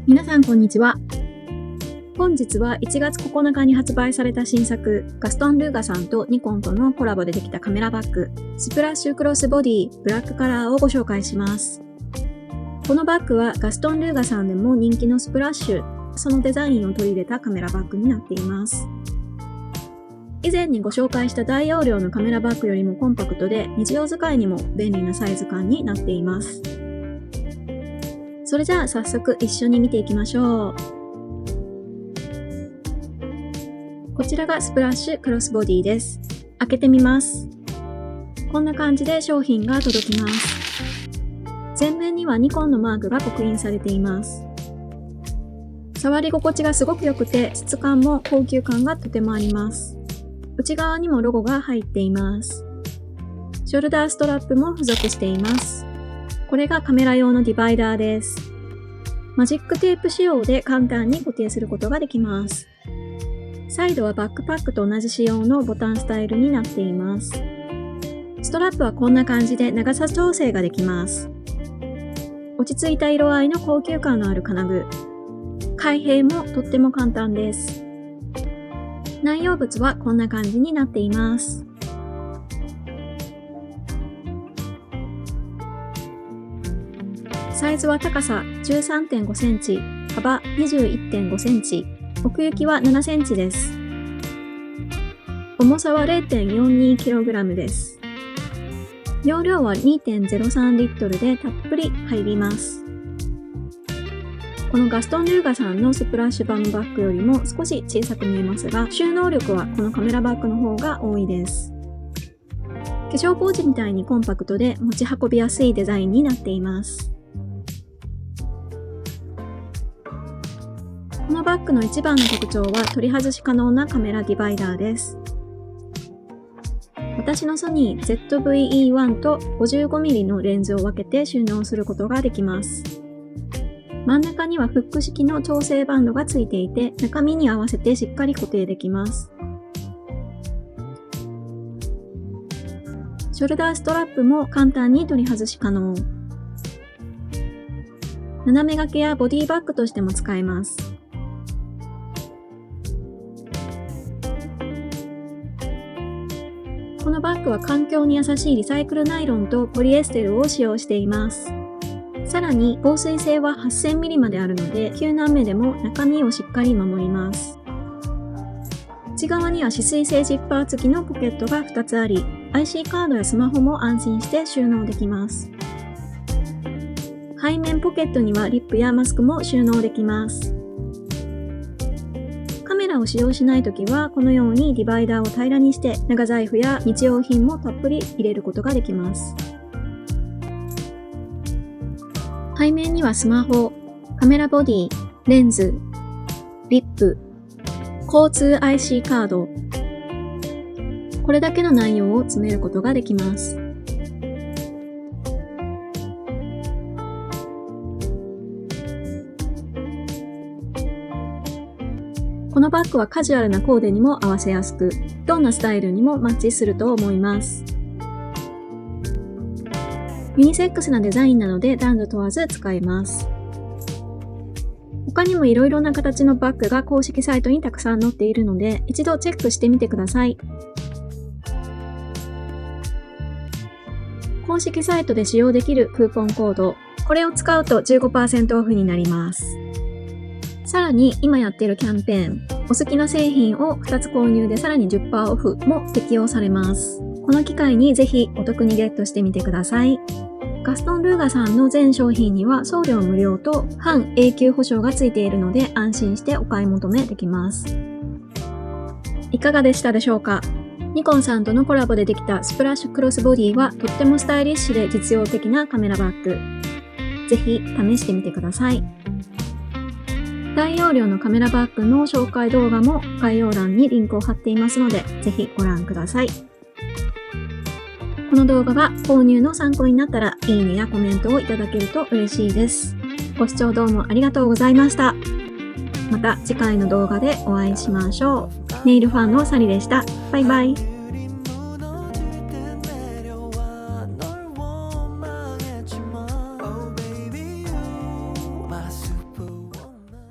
皆さんこんにちは。本日は1月9日に発売された新作、ガストン・ルーガさんとニコンとのコラボでできたカメラバッグ、スプラッシュクロスボディブラックカラーをご紹介します。このバッグはガストン・ルーガさんでも人気のスプラッシュ、そのデザインを取り入れたカメラバッグになっています。以前にご紹介した大容量のカメラバッグよりもコンパクトで日常使いにも便利なサイズ感になっています。それじゃあ早速一緒に見ていきましょう。こちらがスプラッシュクロスボディです。開けてみます。こんな感じで商品が届きます。前面にはニコンのマークが刻印されています。触り心地がすごく良くて質感も高級感がとてもあります。内側にもロゴが入っています。ショルダーストラップも付属しています。これがカメラ用のディバイダーです。マジックテープ仕様で簡単に固定することができます。サイドはバックパックと同じ仕様のボタンスタイルになっています。ストラップはこんな感じで長さ調整ができます。落ち着いた色合いの高級感のある金具。開閉もとっても簡単です。内容物はこんな感じになっています。サイズは高さ 13.5 センチ、幅 21.5 センチ、奥行きは7センチです。重さは 0.42kg です。容量は 2.03 リットルでたっぷり入ります。このガストン・ルーガさんのスプラッシュバムバッグよりも少し小さく見えますが、収納力はこのカメラバッグの方が多いです。化粧ポーチみたいにコンパクトで持ち運びやすいデザインになっています。このバッグの一番の特徴は取り外し可能なカメラディバイダーです。私のソニー ZV-E1 と 55mm のレンズを分けて収納することができます。真ん中にはフック式の調整バンドがついていて、中身に合わせてしっかり固定できます。ショルダーストラップも簡単に取り外し可能。斜め掛けやボディバッグとしても使えます。このバッグは環境に優しいリサイクルナイロンとポリエステルを使用しています。さらに防水性は 8000mm まであるので、急な雨でも中身をしっかり守ります。内側には止水性ジッパー付きのポケットが2つあり、IC カードやスマホも安心して収納できます。背面ポケットにはリップやマスクも収納できます。カメラを使用しないときはこのようにディバイダーを平らにして長財布や日用品もたっぷり入れることができます。背面にはスマホ、カメラボディ、レンズ、リップ、交通 IC カード、これだけの内容を詰めることができます。このバッグはカジュアルなコーデにも合わせやすく、どんなスタイルにもマッチすると思います。ユニセックスなデザインなので男女問わず使えます。他にもいろいろな形のバッグが公式サイトにたくさん載っているので、一度チェックしてみてください。公式サイトで使用できるクーポンコード、これを使うと 15% オフになります。さらに今やっているキャンペーン、お好きな製品を2つ購入でさらに 10% オフも適用されます。この機会にぜひお得にゲットしてみてください。ガストン・ルーガさんの全商品には送料無料と半永久保証がついているので安心してお買い求めできます。いかがでしたでしょうか？ニコンさんとのコラボでできたスプラッシュクロスボディはとってもスタイリッシュで実用的なカメラバッグ。ぜひ試してみてください。大容量のカメラバッグの紹介動画も概要欄にリンクを貼っていますので、ぜひご覧ください。この動画が購入の参考になったら、いいねやコメントをいただけると嬉しいです。ご視聴どうもありがとうございました。また次回の動画でお会いしましょう。ネイルファンのサリでした。バイバイ。